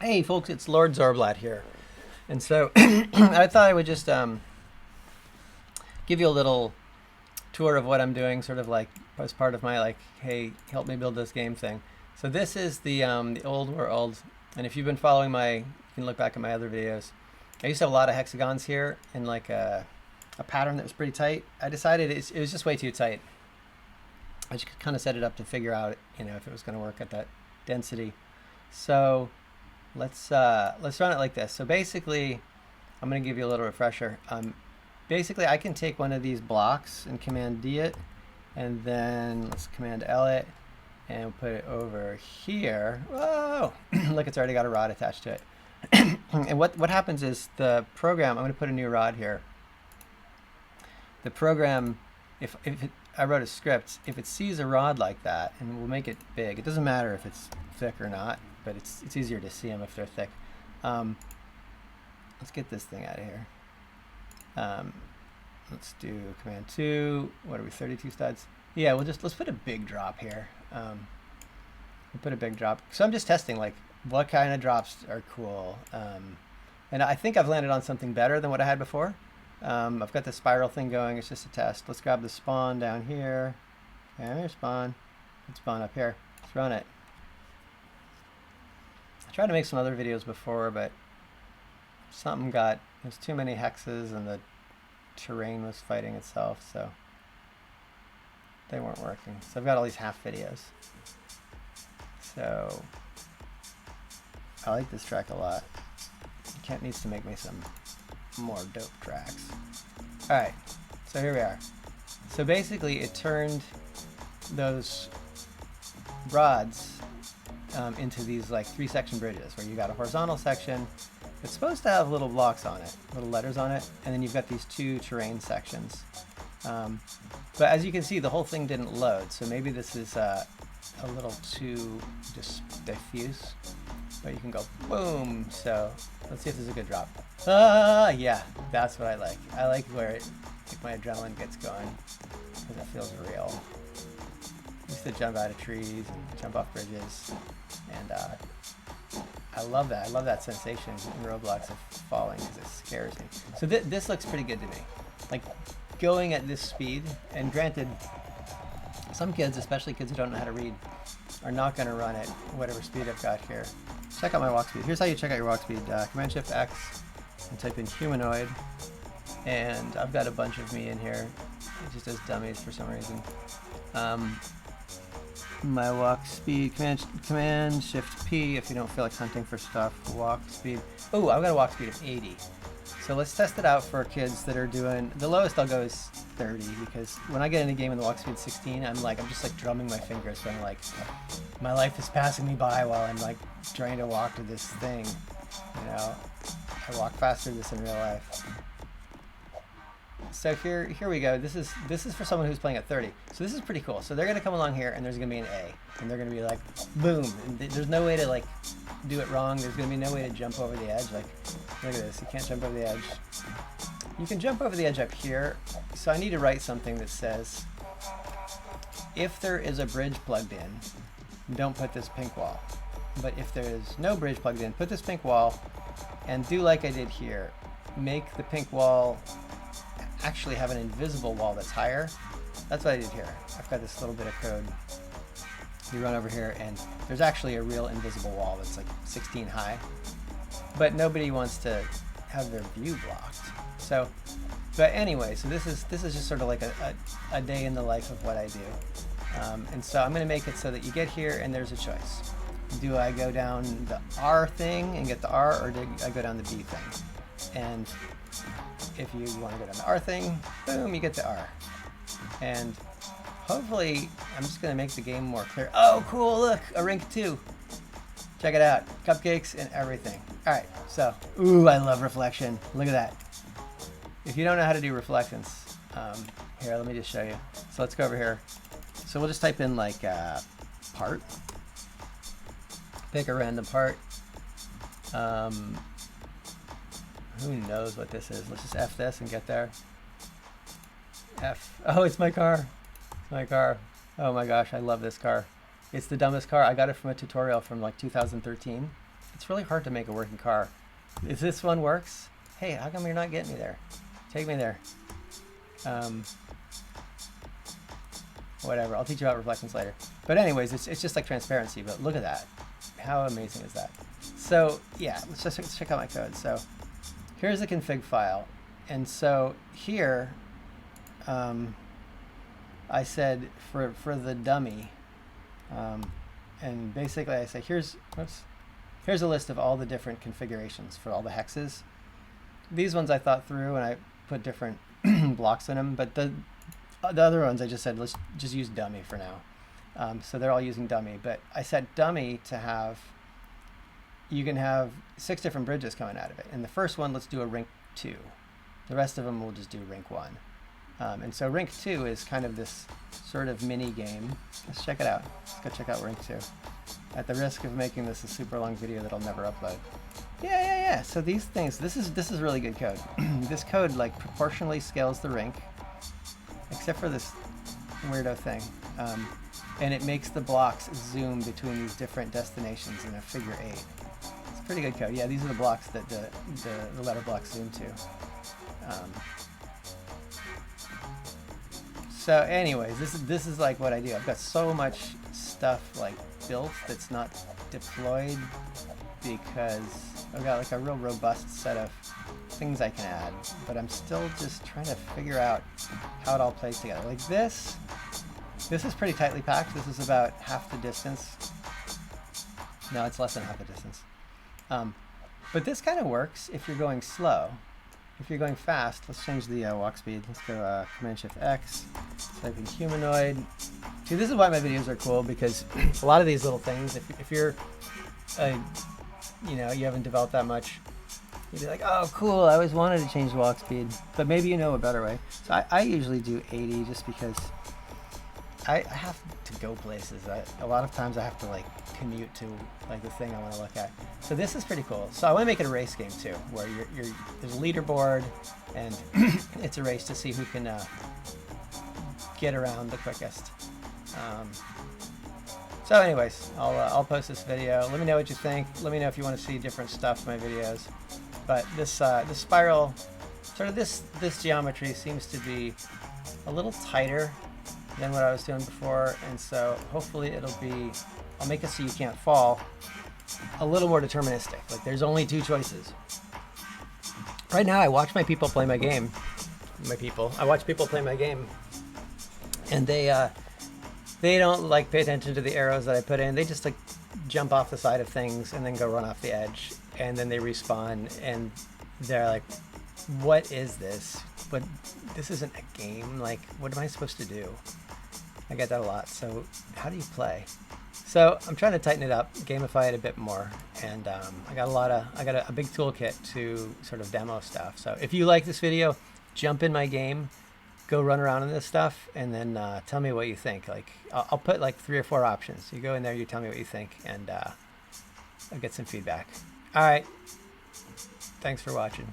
Hey folks, it's Lord Zorblat here. And so I thought I would just give you a little tour of what I'm doing, sort of like as part of my like, hey, help me build this game thing. So this is the old world, and if you've been following you can look back at my other videos. I used to have a lot of hexagons here in like a pattern that was pretty tight. I decided it was just way too tight. I just kind of set it up to figure out, if it was going to work at that density. So let's run it like this. So basically, I'm going to give you a little refresher. Basically, I can take one of these blocks and Command D it, and then let's Command L it, and put it over here. Whoa! Look, it's already got a rod attached to it. And what happens is the program, I'm going to put a new rod here. The program, I wrote a script, if it sees a rod like that, and we'll make it big, it doesn't matter if it's thick or not, but it's easier to see them if they're thick. Let's get this thing out of here. Let's do Command 2. What are we, 32 studs? Yeah, let's put a big drop here. We'll put a big drop. So I'm just testing, like, what kind of drops are cool. And I think I've landed on something better than what I had before. I've got the spiral thing going. It's just a test. Let's grab the spawn down here. And there's spawn. Let's spawn up here. Let's run it. I tried to make some other videos before, but there's too many hexes and the terrain was fighting itself, so they weren't working. So I've got all these half videos. So I like this track a lot. Kent needs to make me some more dope tracks. Alright, so here we are. So basically it turned those rods into these like 3-section bridges where you got a horizontal section. It's supposed to have little blocks on it, little letters on it, and then you've got these 2 terrain sections. But as you can see, the whole thing didn't load, so maybe this is a little too just diffuse. But you can go boom. So let's see if this is a good drop. Yeah, that's what I like. I like where my adrenaline gets going because it feels real. I used to jump out of trees and jump off bridges, and I love that. I love that sensation in Roblox of falling because it scares me. So this looks pretty good to me. Like going at this speed, and granted, some kids, especially kids who don't know how to read, are not going to run at whatever speed I've got here. Check out my walk speed. Here's how you check out your walk speed. Command Shift X and type in humanoid, and I've got a bunch of me in here. It just does dummies for some reason. My walk speed, Command Shift P if you don't feel like hunting for stuff. Walk speed. Oh, I've got a walk speed of 80. So let's test it out for kids that are doing, the lowest I'll go is 30, because when I get in a game with the walk speed 16, I'm just like drumming my fingers, so I'm like, my life is passing me by while I'm like trying to walk to this thing. I walk faster than this in real life. So here we go. This is for someone who's playing at 30. So this is pretty cool. So they're gonna come along here, and there's gonna be an A, and they're gonna be like, boom. And there's no way to like do it wrong. There's gonna be no way to jump over the edge. Like, look at this. You can't jump over the edge. You can jump over the edge up here. So I need to write something that says, if there is a bridge plugged in, don't put this pink wall. But if there is no bridge plugged in, put this pink wall, and do like I did here. Make the pink wall actually have an invisible wall that's higher. That's what I did here. I've got this little bit of code. You run over here, and there's actually a real invisible wall that's like 16 high. But nobody wants to have their view blocked. So, but anyway, so this is just sort of like a day in the life of what I do. And so I'm going to make it so that you get here, and there's a choice. Do I go down the R thing and get the R, or do I go down the B thing? And if you want to go down the R thing, boom, you get the R. And hopefully, I'm just going to make the game more clear. Oh, cool, look, a rink 2. Check it out, cupcakes and everything. All right, so, ooh, I love reflection. Look at that. If you don't know how to do reflections, here, let me just show you. So let's go over here. So we'll just type in like part. Pick a random part. Who knows what this is? Let's just F this and get there. F. Oh, it's my car. It's my car. Oh my gosh, I love this car. It's the dumbest car. I got it from a tutorial from like 2013. It's really hard to make a working car. If this one works, hey, how come you're not getting me there? Take me there. Whatever, I'll teach you about reflections later. But anyways, it's just like transparency, but look at that. How amazing is that? So yeah, let's check out my code. So here's the config file. And so here, I said for the dummy, and basically I say here's a list of all the different configurations for all the hexes. These ones I thought through and I put different blocks in them, but the other ones I just said let's just use dummy for now. So they're all using dummy, but I set dummy to have, you can have 6 different bridges coming out of it. And the first one, let's do a rink 2. The rest of them we'll just do rink 1. And so rink 2 is kind of this sort of mini game. Let's check it out. Let's go check out rink 2. At the risk of making this a super long video that I'll never upload. Yeah. So these things, this is really good code. This code like proportionally scales the rink, except for this weirdo thing. And it makes the blocks zoom between these different destinations in a figure 8. It's pretty good code. Yeah, these are the blocks that the letter blocks zoom to. So anyways, this is like what I do. I've got so much stuff like built that's not deployed because I've got like a real robust set of things I can add, but I'm still just trying to figure out how it all plays together. Like this is pretty tightly packed. This is about half the distance. No, it's less than half the distance. But this kind of works if you're going slow. If you're going fast, let's change the walk speed. Let's go Command-Shift-X, type in humanoid. See, this is why my videos are cool, because a lot of these little things, if you're, you know, you haven't developed that much, you'd be like, oh, cool, I always wanted to change the walk speed. But maybe you know a better way. So I usually do 80 just because I have to go places. A lot of times I have to like commute to like the thing I want to look at. So this is pretty cool. So I want to make it a race game too, where there's a leaderboard and it's a race to see who can get around the quickest. So anyways, I'll post this video. Let me know what you think. Let me know if you want to see different stuff in my videos. But this spiral, sort of this geometry seems to be a little tighter than what I was doing before, and so hopefully I'll make it so you can't fall, a little more deterministic. Like there's only 2 choices. Right now I watch people play my game, and they don't like pay attention to the arrows that I put in. They just like jump off the side of things and then go run off the edge, and then they respawn, and they're like, what is this? But this isn't a game. Like, what am I supposed to do? I get that a lot. So how do you play? So I'm trying to tighten it up, gamify it a bit more, and I got a big toolkit to sort of demo stuff. So if you like this video, jump in my game, go run around in this stuff, and then tell me what you think. Like I'll put like 3 or 4 options. You go in there, you tell me what you think, and I'll get some feedback. All right. Thanks for watching.